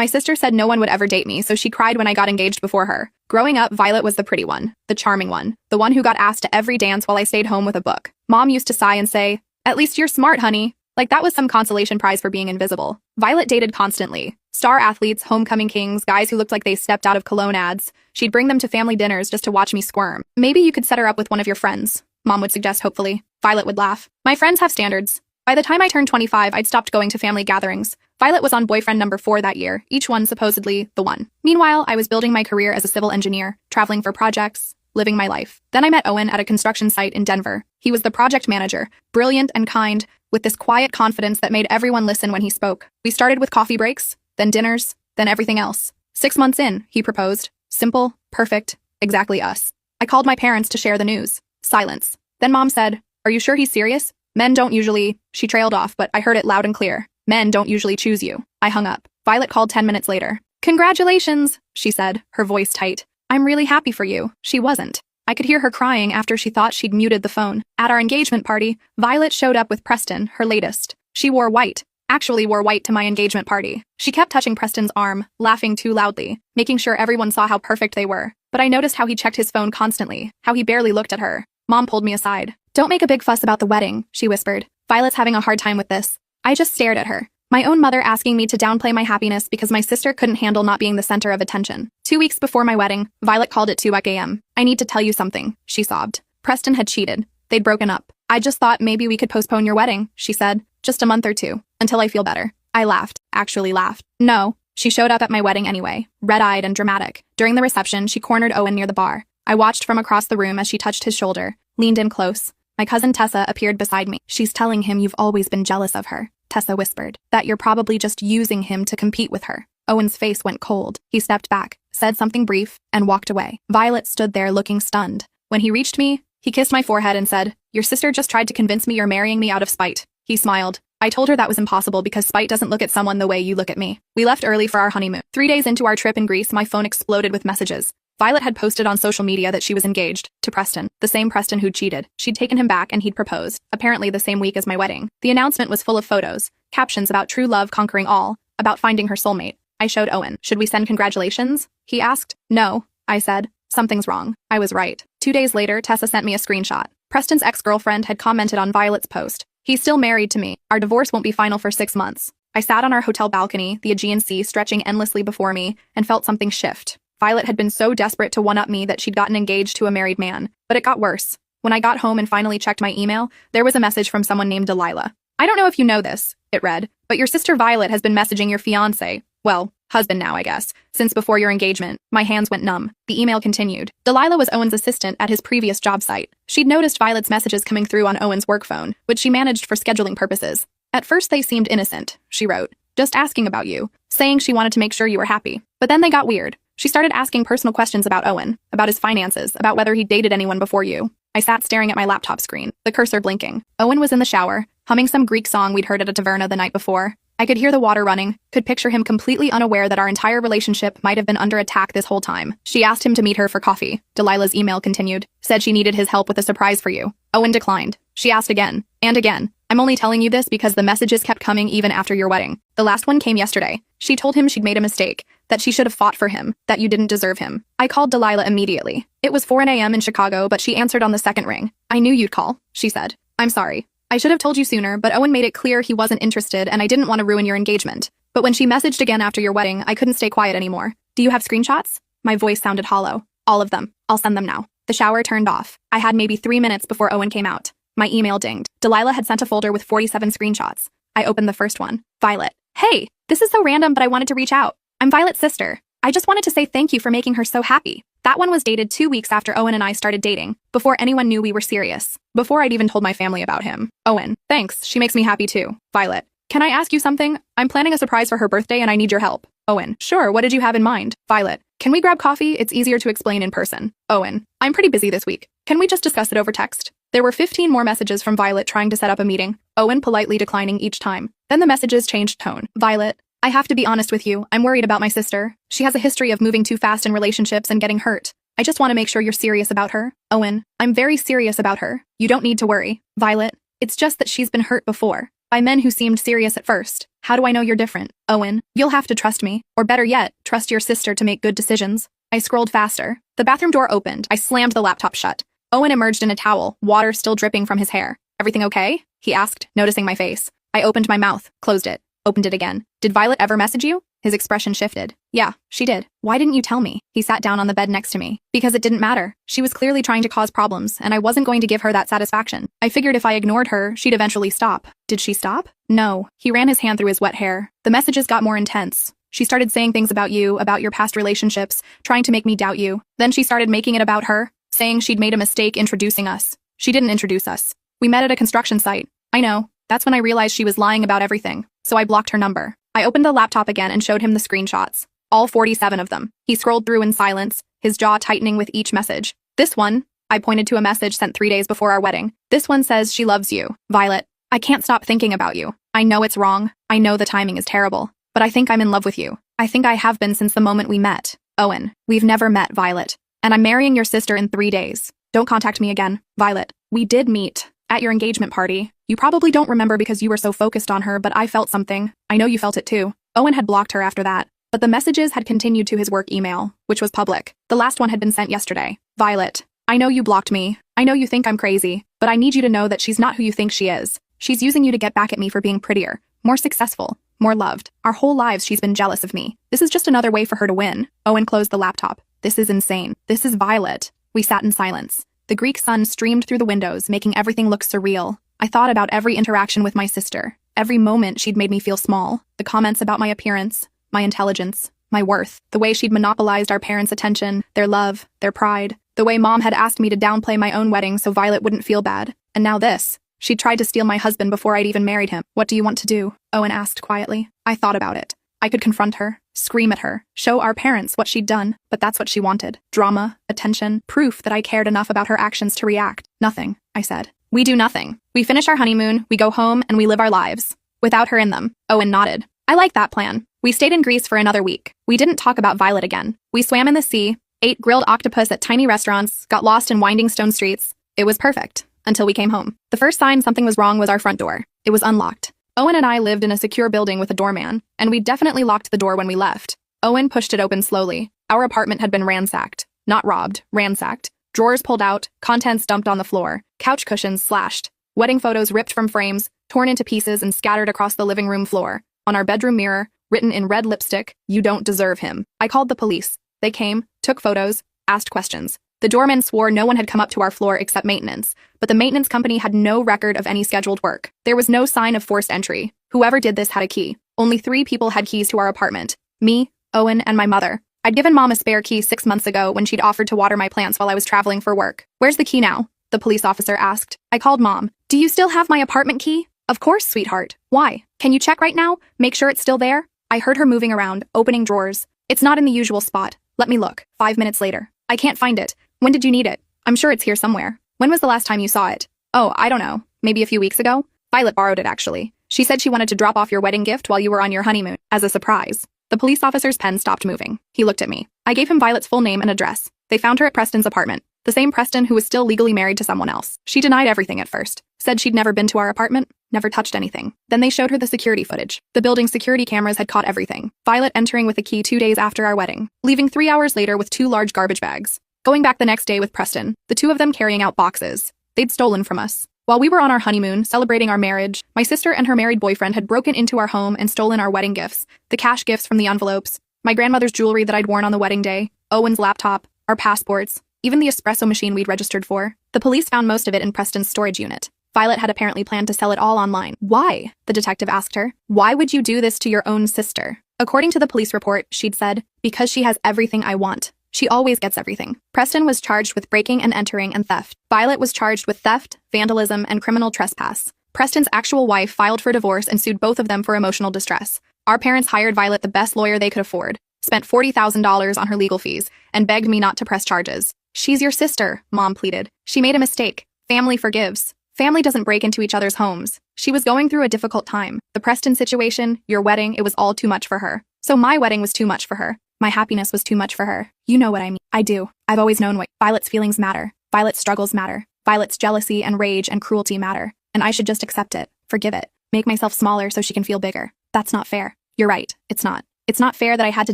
My sister said no one would ever date me, so she cried when I got engaged before her. Growing up, Violet was the pretty one, the charming one, the one who got asked to every dance while I stayed home with a book. Mom used to sigh and say, "At least you're smart, honey." Like that was some consolation prize for being invisible. Violet dated constantly. Star athletes, homecoming kings, guys who looked like they stepped out of cologne ads. She'd bring them to family dinners just to watch me squirm. "Maybe you could set her up with one of your friends," Mom would suggest hopefully. Violet would laugh. "My friends have standards." By the time I turned 25, I'd stopped going to family gatherings. Violet was on boyfriend number 4 that year, each one supposedly the one. Meanwhile, I was building my career as a civil engineer, traveling for projects, living my life. Then I met Owen at a construction site in Denver. He was the project manager, brilliant and kind, with this quiet confidence that made everyone listen when he spoke. We started with coffee breaks, then dinners, then everything else. 6 months in, he proposed. Simple, perfect, exactly us. I called my parents to share the news. Silence. Then Mom said, "Are you sure he's serious? Men don't usually..." She trailed off, but I heard it loud and clear. "Men don't usually choose you." I hung up. Violet called 10 minutes later. "Congratulations," she said, her voice tight. "I'm really happy for you." She wasn't. I could hear her crying after she thought she'd muted the phone. At our engagement party, Violet showed up with Preston, her latest. She wore white. Actually wore white to my engagement party. She kept touching Preston's arm, laughing too loudly, making sure everyone saw how perfect they were. But I noticed how he checked his phone constantly, how he barely looked at her. Mom pulled me aside. "Don't make a big fuss about the wedding," she whispered. "Violet's having a hard time with this." I just stared at her. My own mother asking me to downplay my happiness because my sister couldn't handle not being the center of attention. 2 weeks before my wedding, Violet called at 2 a.m. "I need to tell you something," she sobbed. Preston had cheated. They'd broken up. "I just thought maybe we could postpone your wedding," she said. "Just a month or 2, until I feel better." I laughed. Actually laughed. "No." She showed up at my wedding anyway, red-eyed and dramatic. During the reception, she cornered Owen near the bar. I watched from across the room as she touched his shoulder, leaned in close. My cousin Tessa appeared beside me. "She's telling him you've always been jealous of her," Tessa whispered. "That you're probably just using him to compete with her." Owen's face went cold. He stepped back, said something brief, and walked away. Violet stood there looking stunned. When he reached me, he kissed my forehead and said, "Your sister just tried to convince me you're marrying me out of spite." He smiled. I told her that was impossible because spite doesn't look at someone the way you look at me. We left early for our honeymoon. 3 days into our trip in Greece, my phone exploded with messages. Violet had posted on social media that she was engaged to Preston, the same Preston who'd cheated. She'd taken him back and he'd proposed, apparently the same week as my wedding. The announcement was full of photos, captions about true love conquering all, about finding her soulmate. I showed Owen. "Should we send congratulations?" he asked. "No," I said. "Something's wrong." I was right. 2 days later, Tessa sent me a screenshot. Preston's ex-girlfriend had commented on Violet's post. "He's still married to me. Our divorce won't be final for 6 months." I sat on our hotel balcony, the Aegean Sea stretching endlessly before me, and felt something shift. Violet had been so desperate to one-up me that she'd gotten engaged to a married man. But it got worse. When I got home and finally checked my email, there was a message from someone named Delilah. "I don't know if you know this," it read, "but your sister Violet has been messaging your fiancé, well, husband now, I guess, since before your engagement." My hands went numb. The email continued. Delilah was Owen's assistant at his previous job site. She'd noticed Violet's messages coming through on Owen's work phone, which she managed for scheduling purposes. "At first they seemed innocent," she wrote, "just asking about you, saying she wanted to make sure you were happy. But then they got weird. She started asking personal questions about Owen, about his finances, about whether he'd dated anyone before you." I sat staring at my laptop screen, the cursor blinking. Owen was in the shower, humming some Greek song we'd heard at a taverna the night before. I could hear the water running, could picture him completely unaware that our entire relationship might have been under attack this whole time. She asked him to meet her for coffee. Delilah's email continued. Said she needed his help with a surprise for you. Owen declined. She asked again, and again. "I'm only telling you this because the messages kept coming even after your wedding. The last one came yesterday. She told him she'd made a mistake, that she should have fought for him, that you didn't deserve him." I called Delilah immediately. It was 4 a.m. in Chicago, but she answered on the second ring. "I knew you'd call," she said. "I'm sorry. I should have told you sooner, but Owen made it clear he wasn't interested and I didn't want to ruin your engagement. But when she messaged again after your wedding, I couldn't stay quiet anymore. Do you have screenshots?" My voice sounded hollow. "All of them. I'll send them now." The shower turned off. I had maybe 3 minutes before Owen came out. My email dinged. Delilah had sent a folder with 47 screenshots. I opened the first one. Violet. "Hey, this is so random, but I wanted to reach out. I'm Violet's sister. I just wanted to say thank you for making her so happy." That one was dated 2 weeks after Owen and I started dating, before anyone knew we were serious, before I'd even told my family about him. Owen. "Thanks, she makes me happy too." Violet. "Can I ask you something? I'm planning a surprise for her birthday and I need your help." Owen. "Sure, what did you have in mind?" Violet. "Can we grab coffee? It's easier to explain in person." Owen. "I'm pretty busy this week. Can we just discuss it over text?" There were 15 more messages from Violet trying to set up a meeting, Owen politely declining each time. Then the messages changed tone. Violet. "I have to be honest with you, I'm worried about my sister. She has a history of moving too fast in relationships and getting hurt. I just want to make sure you're serious about her." Owen. "I'm very serious about her. You don't need to worry." Violet. "It's just that she's been hurt before, by men who seemed serious at first. How do I know you're different? Owen, you'll have to trust me. Or better yet, trust your sister to make good decisions. I scrolled faster. The bathroom door opened. I slammed the laptop shut. Owen emerged in a towel, water still dripping from his hair. Everything okay? He asked, noticing my face. I opened my mouth, closed it, opened it again. Did Violet ever message you? His expression shifted. Yeah, she did. Why didn't you tell me? He sat down on the bed next to me. Because it didn't matter. She was clearly trying to cause problems, and I wasn't going to give her that satisfaction. I figured if I ignored her, she'd eventually stop. Did she stop? No. He ran his hand through his wet hair. The messages got more intense. She started saying things about you, about your past relationships, trying to make me doubt you. Then she started making it about her, saying she'd made a mistake introducing us. She didn't introduce us. We met at a construction site. I know. That's when I realized she was lying about everything. So I blocked her number. I opened the laptop again and showed him the screenshots. All 47 of them. He scrolled through in silence, his jaw tightening with each message. This one, I pointed to a message sent 3 days before our wedding. This one says she loves you. Violet, I can't stop thinking about you. I know it's wrong. I know the timing is terrible. But I think I'm in love with you. I think I have been since the moment we met. Owen, we've never met, Violet. And I'm marrying your sister in 3 days. Don't contact me again. Violet, we did meet at your engagement party. You probably don't remember because you were so focused on her, but I felt something. I know you felt it too. Owen had blocked her after that, but the messages had continued to his work email, which was public. The last one had been sent yesterday. Violet, I know you blocked me. I know you think I'm crazy, but I need you to know that she's not who you think she is. She's using you to get back at me for being prettier, more successful, more loved. Our whole lives she's been jealous of me. This is just another way for her to win. Owen closed the laptop. This is insane. This is Violet. We sat in silence. The Greek sun streamed through the windows, making everything look surreal. I thought about every interaction with my sister. Every moment she'd made me feel small. The comments about my appearance, my intelligence, my worth. The way she'd monopolized our parents' attention, their love, their pride. The way Mom had asked me to downplay my own wedding so Violet wouldn't feel bad. And now this. She'd tried to steal my husband before I'd even married him. What do you want to do? Owen asked quietly. I thought about it. I could confront her, scream at her, show our parents what she'd done, but that's what she wanted. Drama, attention, proof that I cared enough about her actions to react. Nothing, I said. We do nothing. We finish our honeymoon, we go home, and we live our lives. Without her in them. Owen nodded. I like that plan. We stayed in Greece for another week. We didn't talk about Violet again. We swam in the sea, ate grilled octopus at tiny restaurants, got lost in winding stone streets. It was perfect. Until we came home. The first sign something was wrong was our front door. It was unlocked. Owen and I lived in a secure building with a doorman, and we definitely locked the door when we left. Owen pushed it open slowly. Our apartment had been ransacked. Not robbed, ransacked. Drawers pulled out, contents dumped on the floor, couch cushions slashed, wedding photos ripped from frames, torn into pieces and scattered across the living room floor. On our bedroom mirror, written in red lipstick, "You don't deserve him." I called the police. They came, took photos, asked questions. The doorman swore no one had come up to our floor except maintenance, but the maintenance company had no record of any scheduled work. There was no sign of forced entry. Whoever did this had a key. Only 3 people had keys to our apartment. Me, Owen, and my mother. I'd given Mom a spare key 6 months ago when she'd offered to water my plants while I was traveling for work. Where's the key now? The police officer asked. I called Mom. Do you still have my apartment key? Of course, sweetheart. Why? Can you check right now? Make sure it's still there? I heard her moving around, opening drawers. It's not in the usual spot. Let me look. 5 minutes later. I can't find it. When did you need it? I'm sure it's here somewhere. When was the last time you saw it? Oh, I don't know. Maybe a few weeks ago? Violet borrowed it, actually. She said she wanted to drop off your wedding gift while you were on your honeymoon, as a surprise. The police officer's pen stopped moving. He looked at me. I gave him Violet's full name and address. They found her at Preston's apartment. The same Preston who was still legally married to someone else. She denied everything at first. Said she'd never been to our apartment, never touched anything. Then they showed her the security footage. The building's security cameras had caught everything. Violet entering with a key 2 days after our wedding. Leaving 3 hours later with 2 large garbage bags. Going back the next day with Preston, the 2 of them carrying out boxes. They'd stolen from us. While we were on our honeymoon, celebrating our marriage, my sister and her married boyfriend had broken into our home and stolen our wedding gifts, the cash gifts from the envelopes, my grandmother's jewelry that I'd worn on the wedding day, Owen's laptop, our passports, even the espresso machine we'd registered for. The police found most of it in Preston's storage unit. Violet had apparently planned to sell it all online. Why? The detective asked her. Why would you do this to your own sister? According to the police report, she'd said, because she has everything I want. She always gets everything. Preston was charged with breaking and entering and theft. Violet was charged with theft, vandalism, and criminal trespass. Preston's actual wife filed for divorce and sued both of them for emotional distress. Our parents hired Violet the best lawyer they could afford, spent $40,000 on her legal fees, and begged me not to press charges. She's your sister, Mom pleaded. She made a mistake. Family forgives. Family doesn't break into each other's homes. She was going through a difficult time. The Preston situation, your wedding, it was all too much for her. So my wedding was too much for her. My happiness was too much for her. You know what I mean. I do. I've always known what Violet's feelings matter. Violet's struggles matter. Violet's jealousy and rage and cruelty matter. And I should just accept it, forgive it, make myself smaller so she can feel bigger. That's not fair. You're right, it's not. It's not fair that I had to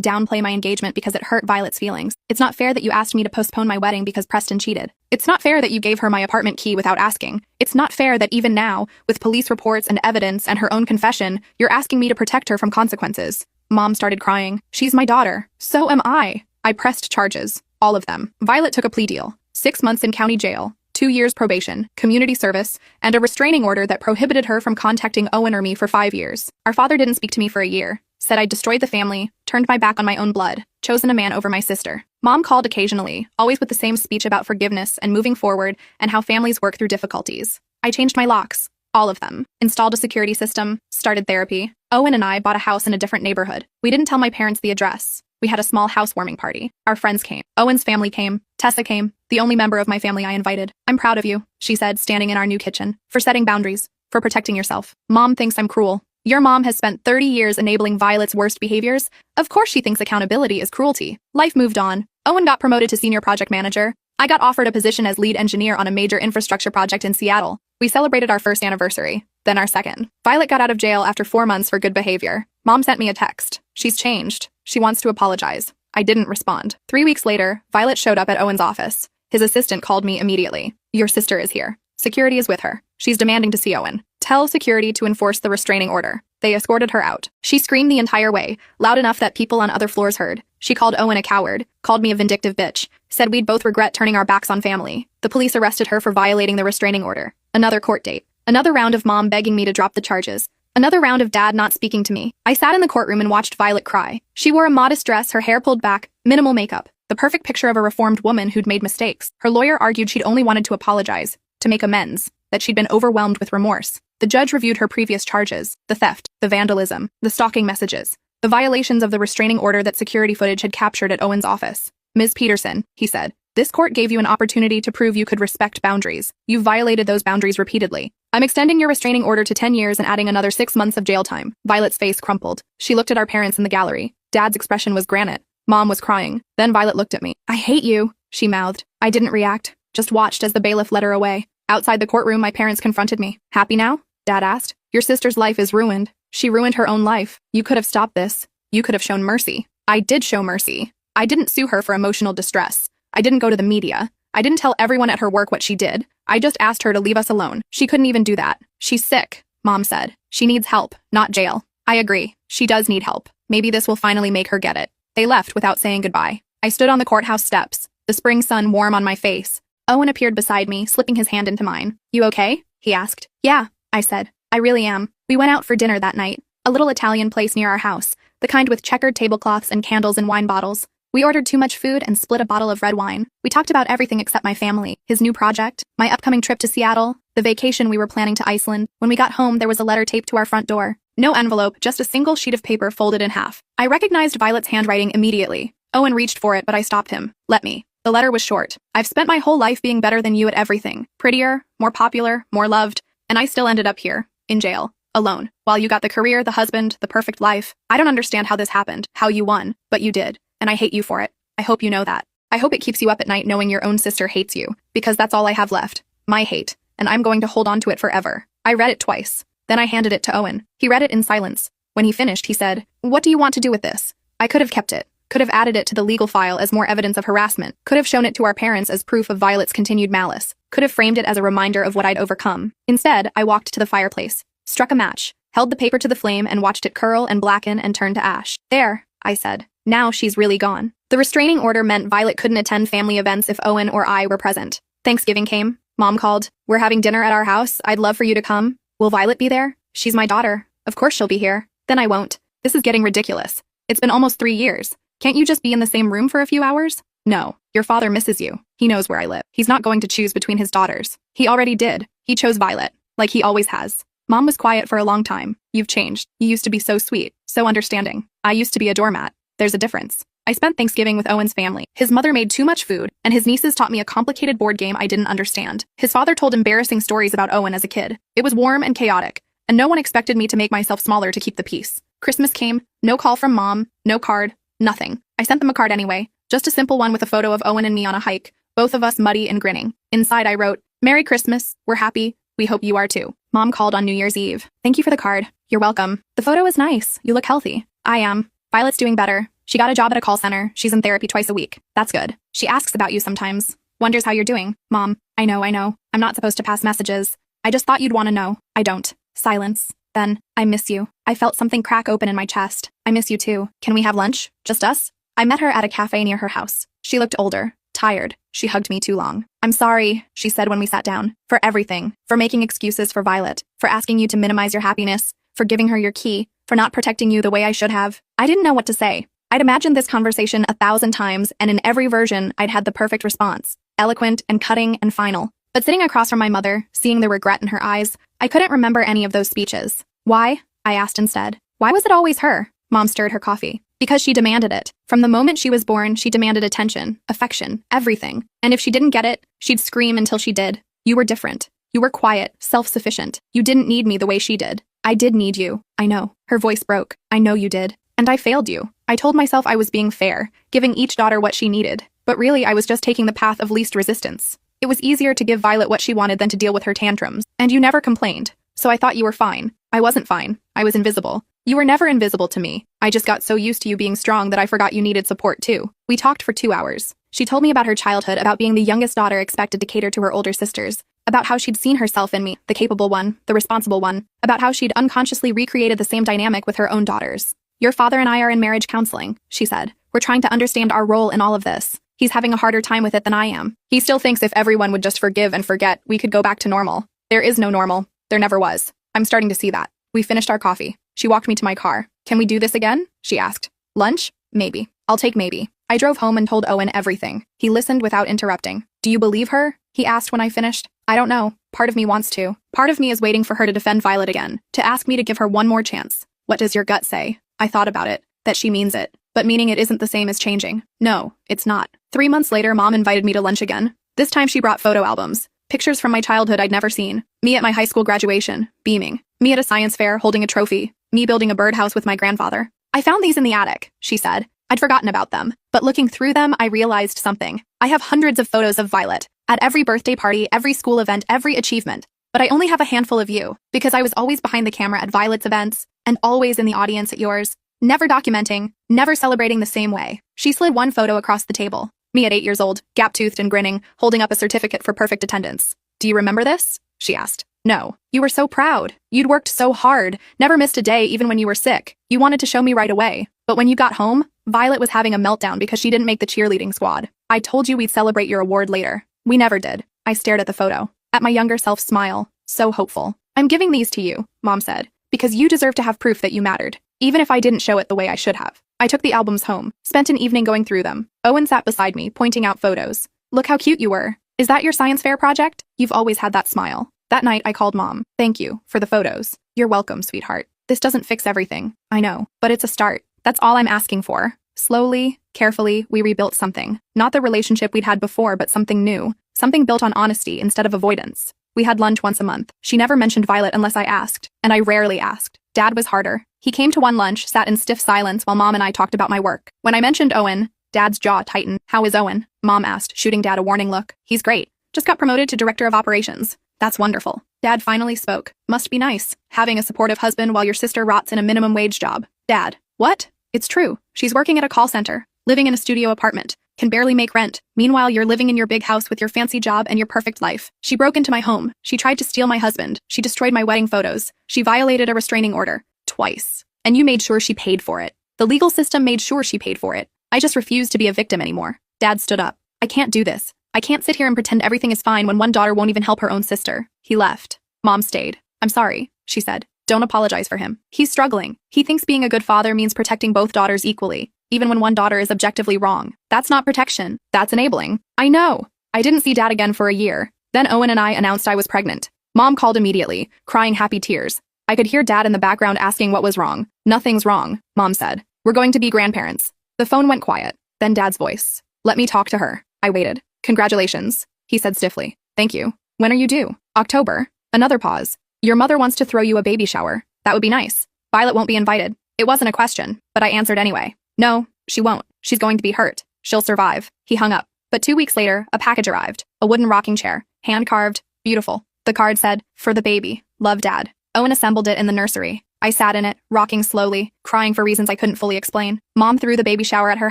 downplay my engagement because it hurt Violet's feelings. It's not fair that you asked me to postpone my wedding because Preston cheated. It's not fair that you gave her my apartment key without asking. It's not fair that even now, with police reports and evidence and her own confession, you're asking me to protect her from consequences. Mom started crying. She's my daughter. So am I. I pressed charges. All of them. Violet took a plea deal. 6 months in county jail, 2 years probation, community service, and a restraining order that prohibited her from contacting Owen or me for 5 years. Our father didn't speak to me for a year. Said I'd destroyed the family, turned my back on my own blood, chosen a man over my sister. Mom called occasionally, always with the same speech about forgiveness and moving forward and how families work through difficulties. I changed my locks, all of them, installed a security system, started therapy. Owen and I bought a house in a different neighborhood. We didn't tell my parents the address. We had a small housewarming party. Our friends came. Owen's family came. Tessa came, the only member of my family I invited. I'm proud of you, she said, standing in our new kitchen, for setting boundaries, for protecting yourself. Mom thinks I'm cruel. Your mom has spent 30 years enabling Violet's worst behaviors. Of course she thinks accountability is cruelty. Life moved on. Owen got promoted to senior project manager. I got offered a position as lead engineer on a major infrastructure project in Seattle. We celebrated our first anniversary, then our second. Violet got out of jail after 4 months for good behavior. Mom sent me a text. She's changed. She wants to apologize. I didn't respond. 3 weeks later, Violet showed up at Owen's office. His assistant called me immediately. Your sister is here. Security is with her. She's demanding to see Owen. Tell security to enforce the restraining order. They escorted her out. She screamed the entire way, loud enough that people on other floors heard. She called Owen a coward, called me a vindictive bitch, said we'd both regret turning our backs on family. The police arrested her for violating the restraining order. Another court date. Another round of mom begging me to drop the charges. Another round of dad not speaking to me. I sat in the courtroom and watched Violet cry. She wore a modest dress, her hair pulled back, minimal makeup. The perfect picture of a reformed woman who'd made mistakes. Her lawyer argued she'd only wanted to apologize, to make amends, that she'd been overwhelmed with remorse. The judge reviewed her previous charges, the theft, the vandalism, the stalking messages, the violations of the restraining order that security footage had captured at Owen's office. Ms. Peterson, he said, this court gave you an opportunity to prove you could respect boundaries. You've violated those boundaries repeatedly. I'm extending your restraining order to 10 years and adding another 6 months of jail time. Violet's face crumpled. She looked at our parents in the gallery. Dad's expression was granite. Mom was crying. Then Violet looked at me. I hate you, she mouthed. I didn't react, just watched as the bailiff led her away. Outside the courtroom, my parents confronted me. Happy now? Dad asked. Your sister's life is ruined. She ruined her own life. You could have stopped this. You could have shown mercy. I did show mercy. I didn't sue her for emotional distress. I didn't go to the media. I didn't tell everyone at her work what she did. I just asked her to leave us alone. She couldn't even do that. She's sick, Mom said. She needs help, not jail. I agree. She does need help. Maybe this will finally make her get it. They left without saying goodbye. I stood on the courthouse steps, the spring sun warm on my face. Owen appeared beside me, slipping his hand into mine. You okay? He asked. Yeah, I said. I really am. We went out for dinner that night. A little Italian place near our house, the kind with checkered tablecloths and candles and wine bottles. We ordered too much food and split a bottle of red wine. We talked about everything except my family, his new project, my upcoming trip to Seattle, the vacation we were planning to Iceland. When we got home, there was a letter taped to our front door. No envelope, just a single sheet of paper folded in half. I recognized Violet's handwriting immediately. Owen reached for it, but I stopped him. Let me. The letter was short. I've spent my whole life being better than you at everything. Prettier, more popular, more loved, and I still ended up here, in jail, alone. While you got the career, the husband, the perfect life. I don't understand how this happened, how you won, but you did. And I hate you for it. I hope you know that. I hope it keeps you up at night knowing your own sister hates you, because that's all I have left. My hate. And I'm going to hold on to it forever. I read it twice. Then I handed it to Owen. He read it in silence. When he finished, he said, "What do you want to do with this?" I could have kept it. Could have added it to the legal file as more evidence of harassment. Could have shown it to our parents as proof of Violet's continued malice. Could have framed it as a reminder of what I'd overcome. Instead, I walked to the fireplace, struck a match, held the paper to the flame and watched it curl and blacken and turn to ash. There, I said. Now she's really gone. The restraining order meant Violet couldn't attend family events if Owen or I were present. Thanksgiving came. Mom called. We're having dinner at our house. I'd love for you to come. Will Violet be there? She's my daughter. Of course she'll be here. Then I won't. This is getting ridiculous. It's been almost 3 years. Can't you just be in the same room for a few hours? No. Your father misses you. He knows where I live. He's not going to choose between his daughters. He already did. He chose Violet, like he always has. Mom was quiet for a long time. You've changed. You used to be so sweet, so understanding. I used to be a doormat. There's a difference. I spent Thanksgiving with Owen's family. His mother made too much food, and his nieces taught me a complicated board game I didn't understand. His father told embarrassing stories about Owen as a kid. It was warm and chaotic, and no one expected me to make myself smaller to keep the peace. Christmas came, no call from Mom, no card, nothing. I sent them a card anyway, just a simple one with a photo of Owen and me on a hike, both of us muddy and grinning. Inside I wrote, "Merry Christmas, we're happy, We hope you are too. Mom called on New Year's Eve. Thank you for the card. You're welcome. The photo is nice. You look healthy. I am. Violet's doing better. She got a job at a call center. She's in therapy twice a week. That's good. She asks about you sometimes. Wonders how you're doing. Mom, I know. I'm not supposed to pass messages. I just thought you'd want to know. I don't. Silence. Then, I miss you. I felt something crack open in my chest. I miss you too. Can we have lunch? Just us? I met her at a cafe near her house. She looked older, tired. She hugged me too long. I'm sorry, she said when we sat down. For everything. For making excuses for Violet. For asking you to minimize your happiness. For giving her your key. For not protecting you the way I should have. I didn't know what to say. I'd imagined this conversation 1,000 times, and in every version, I'd had the perfect response. Eloquent and cutting and final. But sitting across from my mother, seeing the regret in her eyes, I couldn't remember any of those speeches. Why? I asked instead. Why was it always her? Mom stirred her coffee. Because she demanded it. From the moment she was born, she demanded attention, affection, everything. And if she didn't get it, she'd scream until she did. You were different. You were quiet, self-sufficient. You didn't need me the way she did. I did need you. I know. Her voice broke. I know you did. And I failed you. I told myself I was being fair, giving each daughter what she needed. But really, I was just taking the path of least resistance. It was easier to give Violet what she wanted than to deal with her tantrums. And you never complained. So I thought you were fine. I wasn't fine. I was invisible. You were never invisible to me. I just got so used to you being strong that I forgot you needed support too. We talked for 2 hours. She told me about her childhood, about being the youngest daughter expected to cater to her older sisters, about how she'd seen herself in me, the capable one, the responsible one, about how she'd unconsciously recreated the same dynamic with her own daughters. Your father and I are in marriage counseling, she said. We're trying to understand our role in all of this. He's having a harder time with it than I am. He still thinks if everyone would just forgive and forget, we could go back to normal. There is no normal. There never was. I'm starting to see that. We finished our coffee. She walked me to my car. Can we do this again? She asked. Lunch? Maybe. I'll take maybe. I drove home and told Owen everything. He listened without interrupting. Do you believe her? He asked when I finished. I don't know. Part of me wants to. Part of me is waiting for her to defend Violet again, to ask me to give her one more chance. What does your gut say? I thought about it. That she means it. But meaning it isn't the same as changing. No, it's not. 3 months later, Mom invited me to lunch again. This time she brought photo albums. Pictures from my childhood I'd never seen. Me at my high school graduation, beaming. Me at a science fair, holding a trophy. Me building a birdhouse with my grandfather. I found these in the attic, she said. I'd forgotten about them. But looking through them, I realized something. I have hundreds of photos of Violet. At every birthday party, every school event, every achievement. But I only have a handful of you. Because I was always behind the camera at Violet's events. And always in the audience at yours. Never documenting, never celebrating the same way. She slid one photo across the table. Me at 8 years old, gap-toothed and grinning, holding up a certificate for perfect attendance. Do you remember this? She asked. No. You were so proud. You'd worked so hard, never missed a day even when you were sick. You wanted to show me right away. But when you got home, Violet was having a meltdown because she didn't make the cheerleading squad. I told you we'd celebrate your award later. We never did. I stared at the photo. At my younger self smile. So hopeful. I'm giving these to you, Mom said. Because you deserve to have proof that you mattered. Even if I didn't show it the way I should have. I took the albums home, spent an evening going through them. Owen sat beside me, pointing out photos. Look how cute you were. Is that your science fair project? You've always had that smile. That night, I called Mom. Thank you for the photos. You're welcome, sweetheart. This doesn't fix everything. I know. But it's a start. That's all I'm asking for. Slowly, carefully, we rebuilt something. Not the relationship we'd had before, but something new. Something built on honesty instead of avoidance. We had lunch once a month. She never mentioned Violet unless I asked. And I rarely asked. Dad was harder. He came to one lunch, sat in stiff silence while Mom and I talked about my work. When I mentioned Owen, Dad's jaw tightened. How is Owen? Mom asked, shooting Dad a warning look. He's great. Just got promoted to director of operations. That's wonderful. Dad finally spoke. Must be nice, having a supportive husband while your sister rots in a minimum wage job. Dad. What? It's true. She's working at a call center, living in a studio apartment, can barely make rent. Meanwhile, you're living in your big house with your fancy job and your perfect life. She broke into my home. She tried to steal my husband. She destroyed my wedding photos. She violated a restraining order. Twice. And you made sure she paid for it. The legal system made sure she paid for it. I just refuse to be a victim anymore. Dad stood up. I can't do this. I can't sit here and pretend everything is fine when one daughter won't even help her own sister. He left. Mom stayed. I'm sorry, she said. Don't apologize for him. He's struggling. He thinks being a good father means protecting both daughters equally, even when one daughter is objectively wrong. That's not protection. That's enabling. I know. I didn't see Dad again for a year. Then Owen and I announced I was pregnant. Mom called immediately, crying happy tears. I could hear Dad in the background asking what was wrong. Nothing's wrong, Mom said. We're going to be grandparents. The phone went quiet. Then Dad's voice. Let me talk to her. I waited. Congratulations, he said stiffly. Thank you. When are you due? October. Another pause. Your mother wants to throw you a baby shower. That would be nice. Violet won't be invited. It wasn't a question, but I answered anyway. No, she won't. She's going to be hurt. She'll survive. He hung up. But 2 weeks later, a package arrived. A wooden rocking chair. Hand-carved. Beautiful. The The card said, "For the baby. Love, Dad." Owen assembled it in the nursery. I sat in it, rocking slowly, crying for reasons I couldn't fully explain. Mom threw the baby shower at her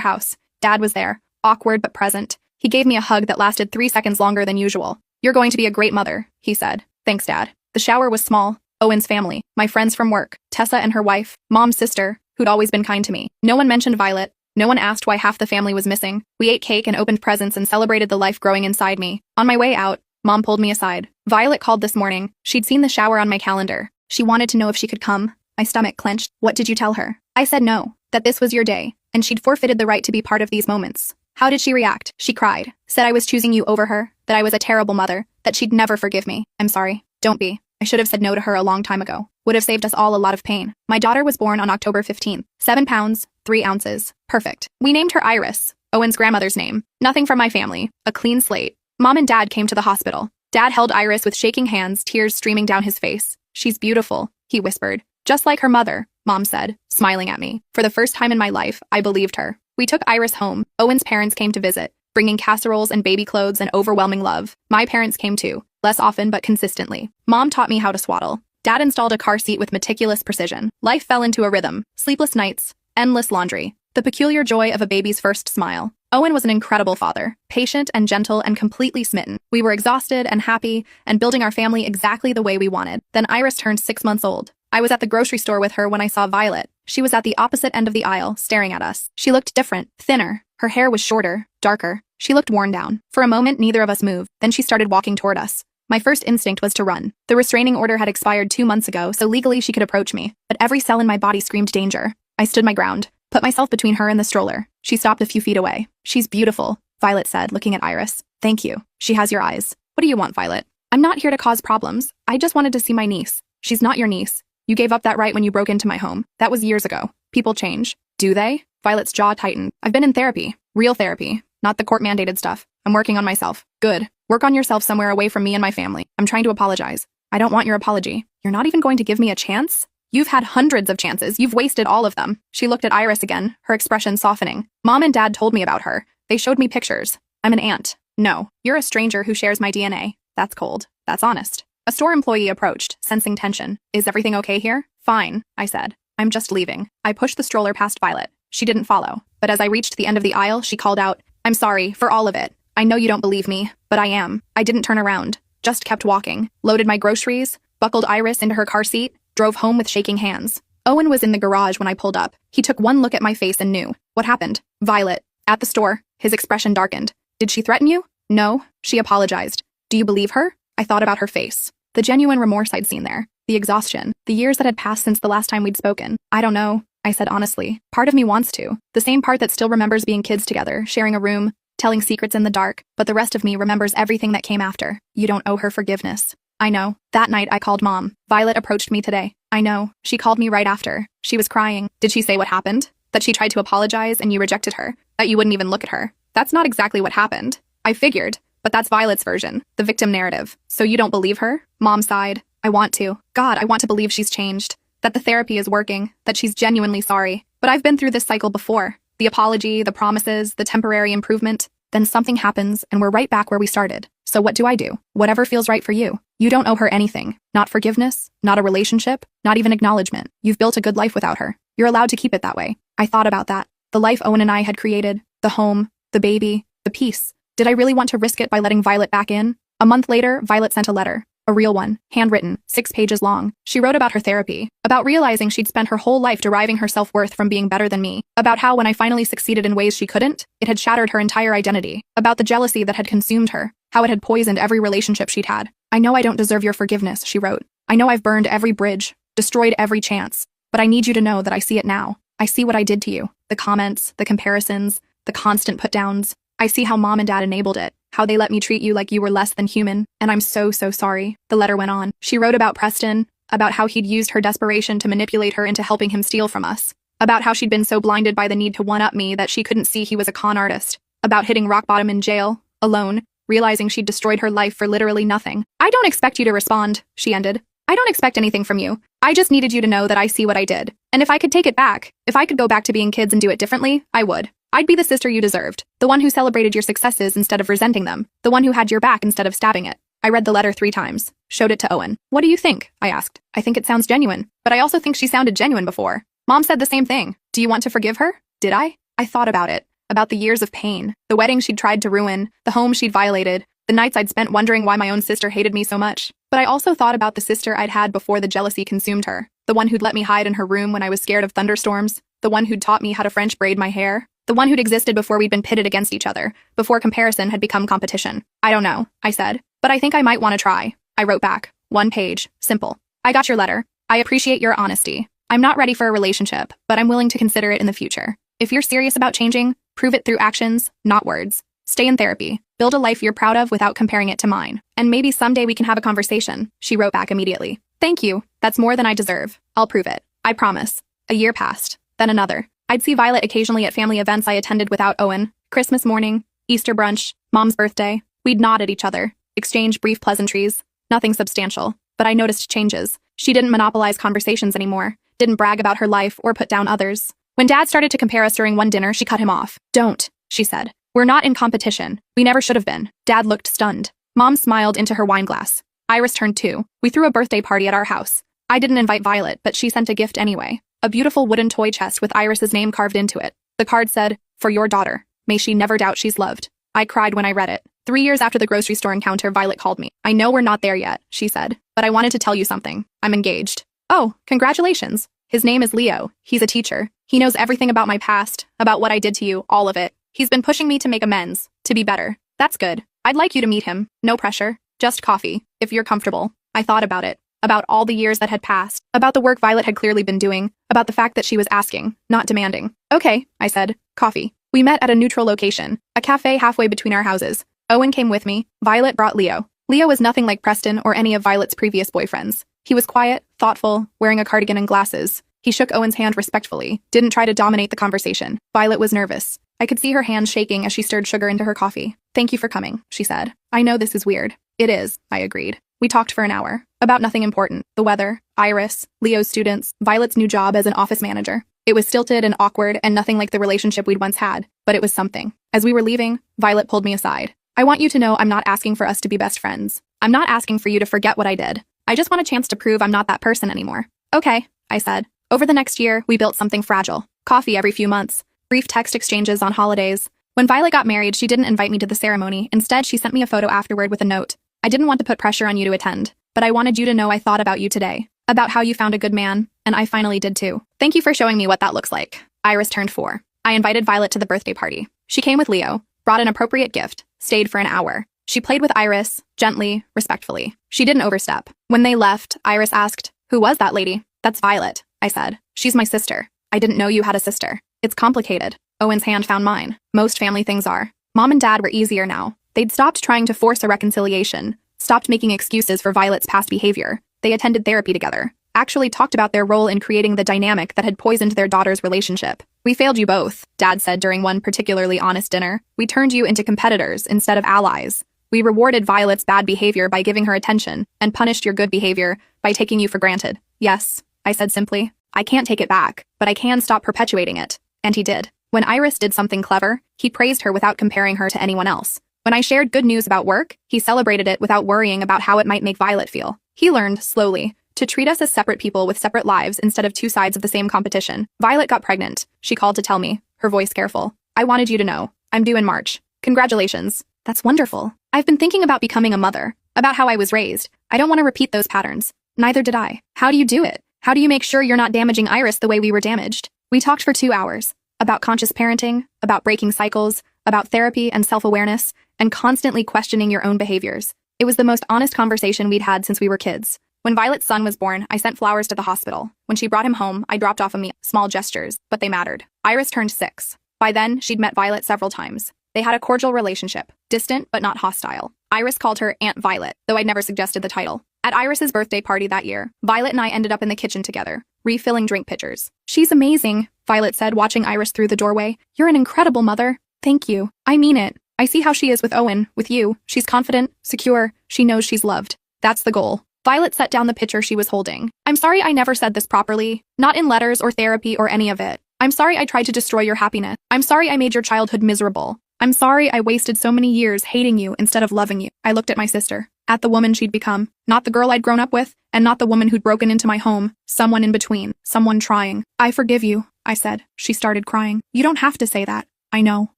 house. Dad was there, awkward but present. He gave me a hug that lasted 3 seconds longer than usual. "You're going to be a great mother," he said. "Thanks, Dad." The shower was small. Owen's family, my friends from work, Tessa and her wife, Mom's sister, who'd always been kind to me. No one mentioned Violet. No one asked why half the family was missing. We ate cake and opened presents and celebrated the life growing inside me. On my way out, Mom pulled me aside. "Violet called this morning. She'd seen the shower on my calendar. She wanted to know if she could come." My stomach clenched. "What did you tell her?" I said no, that this was your day, and she'd forfeited the right to be part of these moments. "How did she react?" "She cried. Said I was choosing you over her, that I was a terrible mother, that she'd never forgive me." "I'm sorry." "Don't be. I should have said no to her a long time ago. Would have saved us all a lot of pain." My daughter was born on October 15th. 7 pounds, 3 ounces. Perfect. We named her Iris, Owen's grandmother's name. Nothing from my family. A clean slate. Mom and Dad came to the hospital. Dad held Iris with shaking hands, tears streaming down his face. "She's beautiful," he whispered. "Just like her mother," Mom said, smiling at me. For the first time in my life, I believed her. We took Iris home. Owen's parents came to visit, bringing casseroles and baby clothes and overwhelming love. My parents came too, less often but consistently. Mom taught me how to swaddle. Dad installed a car seat with meticulous precision. Life fell into a rhythm. Sleepless nights, endless laundry, the peculiar joy of a baby's first smile. Owen was an incredible father, patient and gentle and completely smitten. We were exhausted and happy and building our family exactly the way we wanted. Then Iris turned 6 months old. I was at the grocery store with her when I saw Violet. She was at the opposite end of the aisle, staring at us. She looked different, thinner. Her hair was shorter, darker. She looked worn down. For a moment, neither of us moved. Then she started walking toward us. My first instinct was to run. The restraining order had expired 2 months ago, so legally she could approach me. But every cell in my body screamed danger. I stood my ground, put myself between her and the stroller. She stopped a few feet away. "She's beautiful," Violet said, looking at Iris. "Thank you. She has your eyes." "What do you want, Violet?" "I'm not here to cause problems. I just wanted to see my niece." "She's not your niece. You gave up that right when you broke into my home. That was years ago. People change." "Do they?" Violet's jaw tightened. "I've been in therapy. Real therapy. Not the court-mandated stuff. I'm working on myself." "Good. Work on yourself somewhere away from me and my family. I'm trying to apologize." "I don't want your apology. You're not even going to give me a chance?" "You've had hundreds of chances. You've wasted all of them." She looked at Iris again, her expression softening. "Mom and Dad told me about her. They showed me pictures. I'm an aunt." "No. You're a stranger who shares my DNA. That's cold. That's honest." A store employee approached, sensing tension. "Is everything okay here?" "Fine," I said. "I'm just leaving." I pushed the stroller past Violet. She didn't follow. But as I reached the end of the aisle, she called out, "I'm sorry for all of it. I know you don't believe me, but I am." I didn't turn around, just kept walking, loaded my groceries, buckled Iris into her car seat, drove home with shaking hands. Owen was in the garage when I pulled up. He took one look at my face and knew. "What happened?" "Violet. At the store." His expression darkened. "Did she threaten you?" "No. She apologized." "Do you believe her?" I thought about her face. The genuine remorse I'd seen there. The exhaustion. The years that had passed since the last time we'd spoken. "I don't know," I said honestly. "Part of me wants to. The same part that still remembers being kids together, sharing a room, telling secrets in the dark, but the rest of me remembers everything that came after. You don't owe her forgiveness." "I know." That night I called Mom. Violet approached me today. "I know." She called me right after. She was crying. "Did she say what happened? That she tried to apologize and you rejected her? That you wouldn't even look at her?" "That's not exactly what happened." "I figured. But that's Violet's version. The victim narrative. So you don't believe her?" Mom sighed. "I want to. God, I want to believe she's changed. That the therapy is working. That she's genuinely sorry. But I've been through this cycle before. The apology, the promises, the temporary improvement. Then something happens and we're right back where we started. So what do I do? Whatever feels right for you. You don't owe her anything. Not forgiveness, not a relationship, not even acknowledgement. You've built a good life without her. You're allowed to keep it that way." I thought about that. The life Owen and I had created. The home, the baby, the peace. Did I really want to risk it by letting Violet back in? A month later, Violet sent a letter. A real one, handwritten, 6 pages long. She wrote about her therapy, about realizing she'd spent her whole life deriving her self-worth from being better than me, about how when I finally succeeded in ways she couldn't, it had shattered her entire identity, about the jealousy that had consumed her, how it had poisoned every relationship she'd had. "I know I don't deserve your forgiveness," she wrote. "I know I've burned every bridge, destroyed every chance, but I need you to know that I see it now. I see what I did to you, the comments, the comparisons, the constant put-downs. I see how Mom and Dad enabled it, how they let me treat you like you were less than human, and I'm so sorry." The letter went on. She wrote about Preston, about how he'd used her desperation to manipulate her into helping him steal from us, about how she'd been so blinded by the need to one-up me that she couldn't see he was a con artist, about hitting rock bottom in jail, alone, realizing she'd destroyed her life for literally nothing. "I don't expect you to respond," she ended. "I don't expect anything from you. I just needed you to know that I see what I did. And if I could take it back, if I could go back to being kids and do it differently, I would. I'd be the sister you deserved, the one who celebrated your successes instead of resenting them, the one who had your back instead of stabbing it." I read the letter 3 times, showed it to Owen. What do you think? I asked. I think it sounds genuine, but I also think she sounded genuine before. Mom said the same thing. Do you want to forgive her? Did I? I thought about it. About the years of pain, the wedding she'd tried to ruin, the home she'd violated, the nights I'd spent wondering why my own sister hated me so much. But I also thought about the sister I'd had before the jealousy consumed her, the one who'd let me hide in her room when I was scared of thunderstorms, the one who'd taught me how to French braid my hair, the one who'd existed before we'd been pitted against each other, before comparison had become competition. I don't know, I said, but I think I might want to try. I wrote back. 1 page. Simple. I got your letter. I appreciate your honesty. I'm not ready for a relationship, but I'm willing to consider it in the future. If you're serious about changing, prove it through actions, not words. Stay in therapy. Build a life you're proud of without comparing it to mine. And maybe someday we can have a conversation. She wrote back immediately. Thank you. That's more than I deserve. I'll prove it. I promise. A year passed. Then another. I'd see Violet occasionally at family events I attended without Owen. Christmas morning, Easter brunch, Mom's birthday. We'd nod at each other, exchange brief pleasantries. Nothing substantial. But I noticed changes. She didn't monopolize conversations anymore. Didn't brag about her life or put down others. When Dad started to compare us during one dinner, she cut him off. Don't, she said. We're not in competition. We never should have been. Dad looked stunned. Mom smiled into her wine glass. Iris turned 2. We threw a birthday party at our house. I didn't invite Violet, but she sent a gift anyway. A beautiful wooden toy chest with Iris's name carved into it. The card said, "For your daughter. May she never doubt she's loved." I cried when I read it. 3 years after the grocery store encounter, Violet called me. I know we're not there yet, she said, but I wanted to tell you something. I'm engaged. Oh, congratulations. His name is Leo. He's a teacher. He knows everything about my past, about what I did to you, all of it. He's been pushing me to make amends, to be better. That's good. I'd like you to meet him. No pressure. Just coffee, if you're comfortable. I thought about it. About all the years that had passed. About the work Violet had clearly been doing. About the fact that she was asking, not demanding. Okay, I said. Coffee. We met at a neutral location, a cafe halfway between our houses. Owen came with me. Violet brought Leo. Leo was nothing like Preston or any of Violet's previous boyfriends. He was quiet, thoughtful, wearing a cardigan and glasses. He shook Owen's hand respectfully, didn't try to dominate the conversation. Violet was nervous. I could see her hands shaking as she stirred sugar into her coffee. Thank you for coming, she said. I know this is weird. It is, I agreed. We talked for an hour. About nothing important. The weather, Iris, Leo's students, Violet's new job as an office manager. It was stilted and awkward and nothing like the relationship we'd once had, but it was something. As we were leaving, Violet pulled me aside. I want you to know I'm not asking for us to be best friends. I'm not asking for you to forget what I did. I just want a chance to prove I'm not that person anymore. Okay, I said. Over the next year, we built something fragile. Coffee every few months. Brief text exchanges on holidays. When Violet got married, she didn't invite me to the ceremony. Instead, she sent me a photo afterward with a note. I didn't want to put pressure on you to attend, but I wanted you to know I thought about you today. About how you found a good man, and I finally did too. Thank you for showing me what that looks like. Iris turned 4. I invited Violet to the birthday party. She came with Leo, brought an appropriate gift, stayed for an hour. She played with Iris, gently, respectfully. She didn't overstep. When they left, Iris asked, "Who was that lady?" "That's Violet," I said. "She's my sister." "I didn't know you had a sister." "It's complicated." Owen's hand found mine. Most family things are. Mom and Dad were easier now. They'd stopped trying to force a reconciliation, stopped making excuses for Violet's past behavior. They attended therapy together, actually talked about their role in creating the dynamic that had poisoned their daughter's relationship. "We failed you both," Dad said during one particularly honest dinner. "We turned you into competitors instead of allies. We rewarded Violet's bad behavior by giving her attention and punished your good behavior by taking you for granted." "Yes," I said simply. "I can't take it back, but I can stop perpetuating it." And he did. When Iris did something clever, he praised her without comparing her to anyone else. When I shared good news about work, he celebrated it without worrying about how it might make Violet feel. He learned, slowly, to treat us as separate people with separate lives instead of two sides of the same competition. Violet got pregnant. She called to tell me, her voice careful. "I wanted you to know. I'm due in March. Congratulations." "That's wonderful. I've been thinking about becoming a mother, about how I was raised. I don't want to repeat those patterns." "Neither did I." "How do you do it? How do you make sure you're not damaging Iris the way we were damaged?" We talked for 2 hours. About conscious parenting, about breaking cycles, about therapy and self-awareness, and constantly questioning your own behaviors. It was the most honest conversation we'd had since we were kids. When Violet's son was born, I sent flowers to the hospital. When she brought him home, I dropped off a meal. Small gestures, but they mattered. Iris turned 6. By then, she'd met Violet several times. They had a cordial relationship, distant but not hostile. Iris called her Aunt Violet, though I'd never suggested the title. At Iris's birthday party that year, Violet and I ended up in the kitchen together, refilling drink pitchers. "She's amazing," Violet said, watching Iris through the doorway. "You're an incredible mother." "Thank you. I mean it. I see how she is with Owen, with you. She's confident, secure, she knows she's loved. That's the goal." Violet set down the pitcher she was holding. "I'm sorry I never said this properly. Not in letters or therapy or any of it. I'm sorry I tried to destroy your happiness. I'm sorry I made your childhood miserable. I'm sorry I wasted so many years hating you instead of loving you." I looked at my sister. at the woman she'd become. Not the girl I'd grown up with, and not the woman who'd broken into my home. Someone in between. Someone trying. I forgive you, I said. She started crying. You don't have to say that. I know,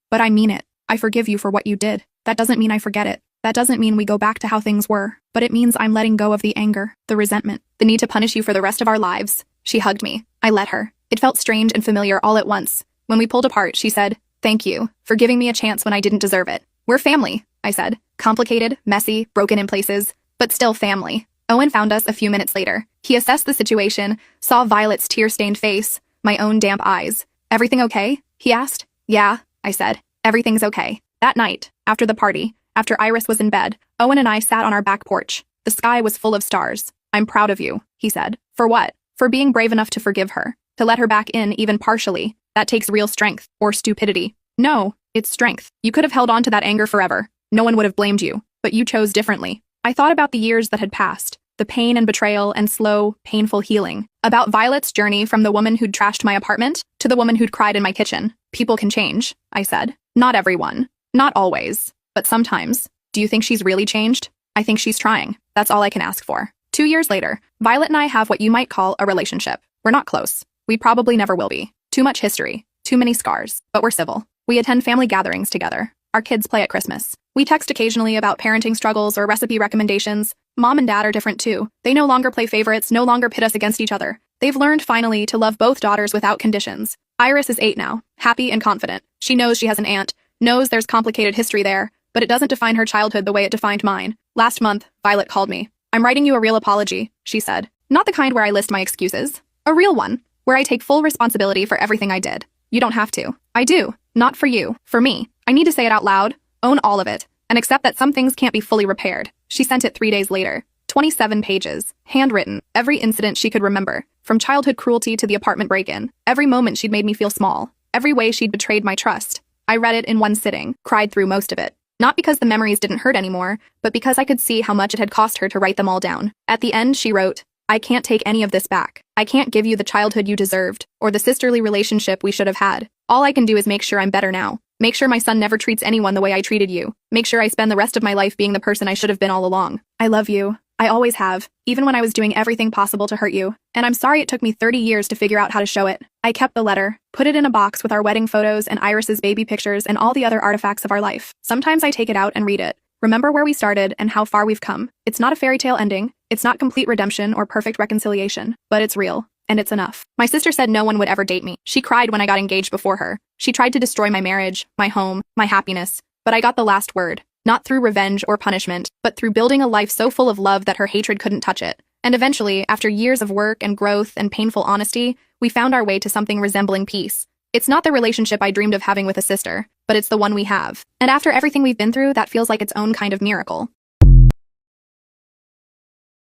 but I mean it. I forgive you for what you did. That doesn't mean I forget it. That doesn't mean we go back to how things were. But it means I'm letting go of the anger, the resentment, the need to punish you for the rest of our lives. She hugged me. I let her. It felt strange and familiar all at once. When we pulled apart, she said, "Thank you for giving me a chance when I didn't deserve it." "We're family," I said. "Complicated, messy, broken in places, but still family." Owen found us a few minutes later. He assessed the situation, saw Violet's tear-stained face, my own damp eyes. "Everything okay?" he asked. "Yeah," I said. "Everything's okay." That night, after the party, after Iris was in bed, Owen and I sat on our back porch. The sky was full of stars. "I'm proud of you," he said. "For what?" "For being brave enough to forgive her, to let her back in even partially. That takes real strength, or stupidity." "No, it's strength. You could have held on to that anger forever. No one would have blamed you, but you chose differently." I thought about the years that had passed, the pain and betrayal and slow, painful healing. About Violet's journey from the woman who'd trashed my apartment to the woman who'd cried in my kitchen. "People can change," I said. "Not everyone. Not always. But sometimes." "Do you think she's really changed?" "I think she's trying. That's all I can ask for." 2 years later, Violet and I have what you might call a relationship. We're not close. We probably never will be. Too much history. Too many scars. But we're civil. We attend family gatherings together. Our kids play at Christmas. We text occasionally about parenting struggles or recipe recommendations. Mom and Dad are different too. They no longer play favorites, no longer pit us against each other. They've learned finally to love both daughters without conditions. Iris is 8 now, happy and confident. She knows she has an aunt, knows there's complicated history there, but it doesn't define her childhood the way it defined mine. Last month, Violet called me. "I'm writing you a real apology," she said. "Not the kind where I list my excuses. A real one, where I take full responsibility for everything I did. You don't have to. I do. Not for you. For me. I need to say it out loud, own all of it, and accept that some things can't be fully repaired." She sent it 3 days later. 27 pages. Handwritten. Every incident she could remember. From childhood cruelty to the apartment break-in. Every moment she'd made me feel small. Every way she'd betrayed my trust. I read it in one sitting, cried through most of it. Not because the memories didn't hurt anymore, but because I could see how much it had cost her to write them all down. At the end, she wrote, "I can't take any of this back. I can't give you the childhood you deserved, or the sisterly relationship we should have had. All I can do is make sure I'm better now. Make sure my son never treats anyone the way I treated you. Make sure I spend the rest of my life being the person I should have been all along. I love you. I always have, even when I was doing everything possible to hurt you. And I'm sorry it took me 30 years to figure out how to show it." I kept the letter, put it in a box with our wedding photos and Iris's baby pictures and all the other artifacts of our life. Sometimes I take it out and read it. Remember where we started and how far we've come. It's not a fairy tale ending. It's not complete redemption or perfect reconciliation, but it's real. And it's enough. My sister said no one would ever date me. She cried when I got engaged before her. She tried to destroy my marriage, my home, my happiness. But I got the last word. Not through revenge or punishment, but through building a life so full of love that her hatred couldn't touch it. And eventually, after years of work and growth and painful honesty, we found our way to something resembling peace. It's not the relationship I dreamed of having with a sister, but it's the one we have. And after everything we've been through, that feels like its own kind of miracle.